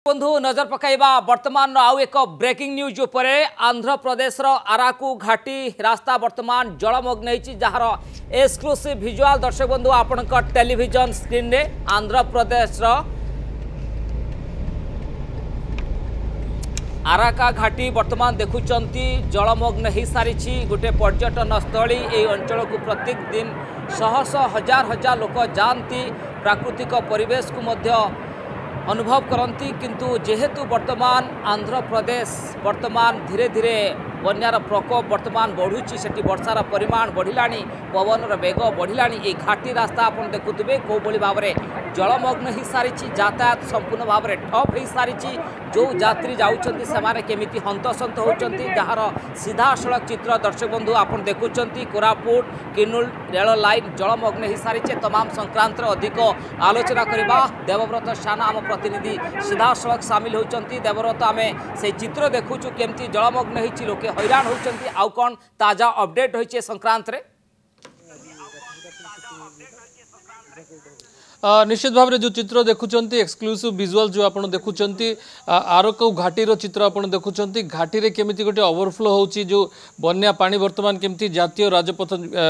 बंधु नजर पकाइबा वर्तमान आउ एक ब्रेकिंग न्यूज उपरे आंध्र प्रदेश आराकू घाटी रास्ता वर्तमान जलमग्न जार एक्सक्लूसिव विजुआल दर्शक बंधु आपण टेलीविजन स्क्रीन रे आंध्र प्रदेश आराका घाटी वर्तमान देखुचंती जलमग्न हो सारी गोटे पर्यटन स्थली ये अंचल को प्रत्येक दिन शह शह हजार हजार लोक जाती प्राकृतिक परिवेश को मध्य अनुभव करती किंतु जेहेतु वर्तमान आंध्र प्रदेश वर्तमान धीरे धीरे बन्यार प्रकोप वर्तमान बढ़ुची सेठी वर्षार परिमाण बढ़िलानी पवनर बेग बढ़िलानी ये घाटी रास्ता आप देखुवे कौ भाव में जलमग्न हो सारी यातायात संपूर्ण भाव में ठप हो सारी जो यात्री जाऊँच से केमिति हंतसंत होती जार सीधा सड़क चित्र दर्शक बंधु आप देखुं कोरापुट किनुल रेल लाइन जलमग्न हो सारी तमाम संक्रांत अधिक आलोचना करवा देवव्रत साना आम प्रतिनिधि सीधा सड़क सामिल होती देवव्रत आम से चित्र देखुचु केमती जलमग्न हो लोके हैरान होती आउ कौन ताजा अपडेट होइछे संक्रांत रे निश्चित भाव जो चित्र देखुंत एक्सक्लूसिव विजुअल जो आप देखुंत आरकू घाटीर चित्र आप देखुंत घाटी रे केमिति गोटे ओवरफ्लो होची जो बन्या पानी वर्तमान केमिति जातीय राजपथ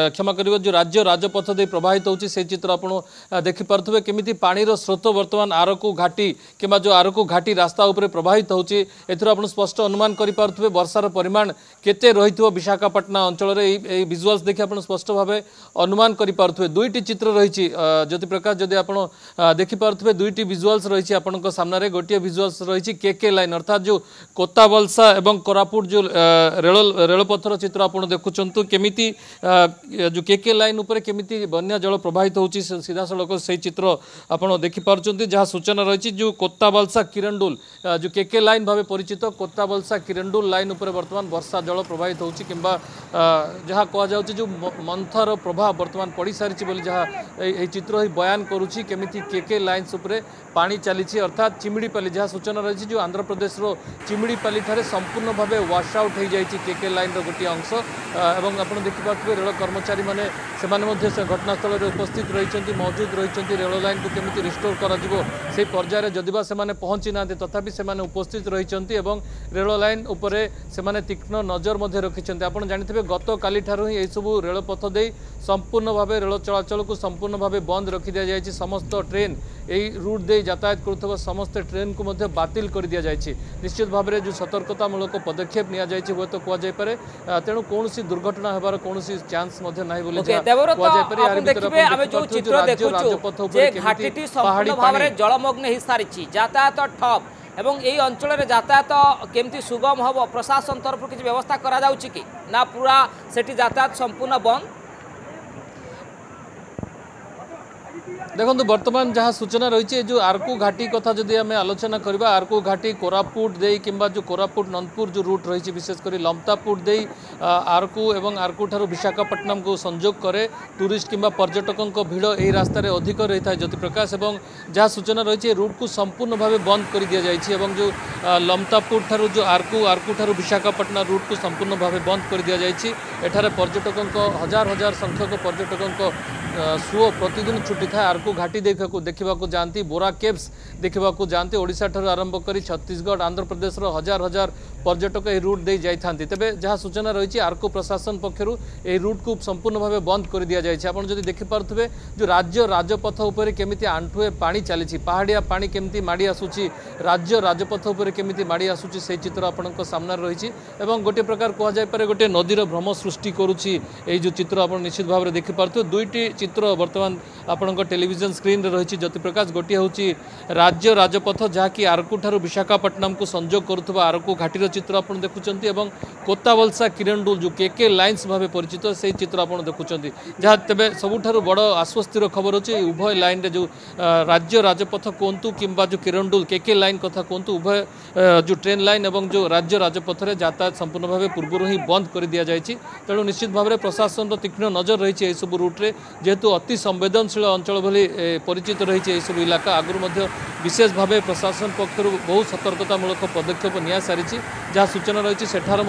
क्षमा करियो जो राज्य राजपथ दे प्रवाहित होची से चित्र आप देखि पारथुबे केमिति पानीर स्रोत वर्तमान आरकू घाटी किंबा जो आरकू घाटी रास्ता उपरे प्रवाहित होची एथरो आप स्पष्ट अनुमान करि पारथुबे वर्षार परिमाण केते रहिथिबो विशाखापट्टनम अंचल रे ए विजुअल्स देखि आप स्पष्ट भावे अनुमान करि पारथुबे दुईटी चित्र रहिछि ज्योति प्रकाश जदि आप देखिपे दुईटी विजुअल्स रही आपन सामने गोटे विजुअल्स रही केके लाइन अर्थात जो कोत्तावलसा एवं कोरापुट जो रेलपथर चित्र आप देखुं केमिति जो केके लाइन उपरे केमिति बन्या जल प्रवाहित होची सीधा सड़क से चित्र आप देखिपुंट जहाँ सूचना रही जो कोत्तावलसा किरंडुल जो केके लाइन भाव परिचित कोत्तावलसा किरंडुल लाइन उपरे वर्तमान वर्षा जल प्रवाहित होची किंबा जहाँ कह जो मंथर प्रभाव वर्तमान पड़ सारी जहाँ चित्र ही बयान करुच्ची केमिति केके लाइन्स उपरे पानी चली अर्थात चिमिड़ीपाली जहाँ सूचना रही जो आंध्र प्रदेश चिमिड़ीपाली ठारे संपूर्ण भाव वाश आउट हो जाए केके लाइन गोटे अंश एवं आप देखिपे रेल कर्मचारी मैंने से घटनास्थल में उपस्थित रही मौजूद रही रेल लाइन को केमिति रिस्टोर कर पर्यायर जदिबा से पहुँची ना तथापि से उपस्थित रही रेल लाइन उपरे से तीक्ष्ण नजर रखिंट आप जानते गत काली ठारू ही सबू रेलपथ दे संपूर्ण भाव रेल चलाचल को संपूर्ण भाव बंद रखी दि जाए समस्त ट्रेन यही रूट दे यातायात करुवा समस्त ट्रेन को बातिल कर दि जाए निश्चित भाव में जो सतर्कतामूलक पदक्षेप नि जाए हूँ तो कहुपे तेणु कौन दुर्घटना होबार कौन चांस जलमग्न हो सारी यातायात ठप एवं यही अंचल यातायात केमती सुगम हम प्रशासन तरफ किसी व्यवस्था करा जाउछि कि ना पूरा सेठी यातायात संपूर्ण बंद देखो बर्तमान जहाँ सूचना रही जो आरकू घाटी कथा जदि आम आलोचना करवा आरकू घाटी कोरापुट दे किंबा जो कोरापुट नंदपुर जो रूट रही विशेषकर लमतापुर दे आरकू एवं आरकू ठारू विशाखापट्टनम को संजोग करे टूरिस्ट किंबा पर्यटकों भिड़ यही रास्तार अधिक रही है ज्योति प्रकाश एवं जहाँ सूचना रही रूट को संपूर्ण भाव बंद कर दि जाए जो लमतापुर ठारू जो आरकू ठारू विशाखापट्टनम रूट को संपूर्ण भाव बंद कर दि जाए एठारे पर्यटकों हजार हजार संख्यक पर्यटकों सुओ प्रतिदिन छुट्टी था आरकू घाटी देखा जाती बोरा केव्स देखा जाती ओडिशा ठारू आरंभ कर छत्तीसगढ़ आंध्र प्रदेश हजार हजार पर्यटक यह रूट दे जाते तेबे जहाँ सूचना रही आरकू प्रशासन पक्षर यह रूट को संपूर्ण भाव बंद कर दि जाए आप देखिपे जो राज्य राजपथ उपर केमिति आंठुए पानी चली पहाड़िया पानी केमिति माड़ी आसूची राज्य राजपथ उपर केमिति माड़ी आसूची से चित्र आपण सामने रही गोटे प्रकार कहुपे गोटे नदीर भ्रम सृष्टि करुच्ची जो चित्र आप निश्चित भाव में देखिपे दुईटी चित्र वर्तमान आपण टेलीविजन स्क्रीन रे रही ज्योति प्रकाश गोटे हूँ राज्य राजपथ जहाँकि आरकू ठारू विशाखापट्टनम को संजोग करुवा आरकू घाटीर चित्र आप देखुंत कोत्तावलसा किरंडुल जो केके लाइन्स भाव परिचित से चित्र आप देखुं जहाँ तेज सबुठारु बड़ आश्वस्तिर खबर अच्छे उभय लाइन रे जो राज्य राजपथ कहतु किंबा जो किरंडुल केके लाइन कथा कहतु उभय जो ट्रेन लाइन एवं जो राज्य राजपथ में यातायात संपूर्ण भाव पूर्व ही बंद कर दि जाए तेणु निश्चित भाव में प्रशासन तीक्ष्ण नजर रही सब रूट्रे जेहेतु अति संवेदनशील अंचल भली परिचित रही है सब इलाका आगुरी विशेष भाव प्रशासन पक्षर बहुत सतर्कतामूलक पदक्षेप नि सारी जहाँ सूचना रही सेठार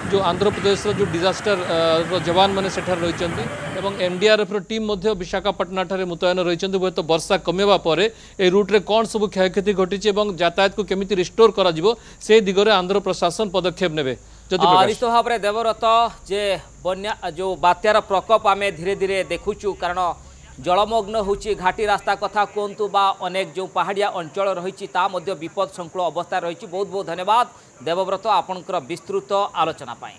जो आंध्र प्रदेश जो डिजास्टर जवान मैंने सेठार रही एनडीआरएफ टीम विशाखापाटना ठारे मुतयन रही बहुत वर्षा कमेवा पर ए रूट्रे कौन सब क्षयक्षति घटी यातायात को केमी रिस्टोर कर दिगरे आंध्र प्रशासन पदक्षेप ने निश्चित भाव में देवव्रत जे बन्या जो बात्यार प्रकोप आम धीरे धीरे देखुचु कारण जलमग्न होची घाटी रास्ता कथा कहतु बा अनेक जो पहाड़िया अंचल रही विपद संकुल अवस्था रही बहुत बहुत धन्यवाद देवव्रत आपणकर विस्तृत आलोचना पाई।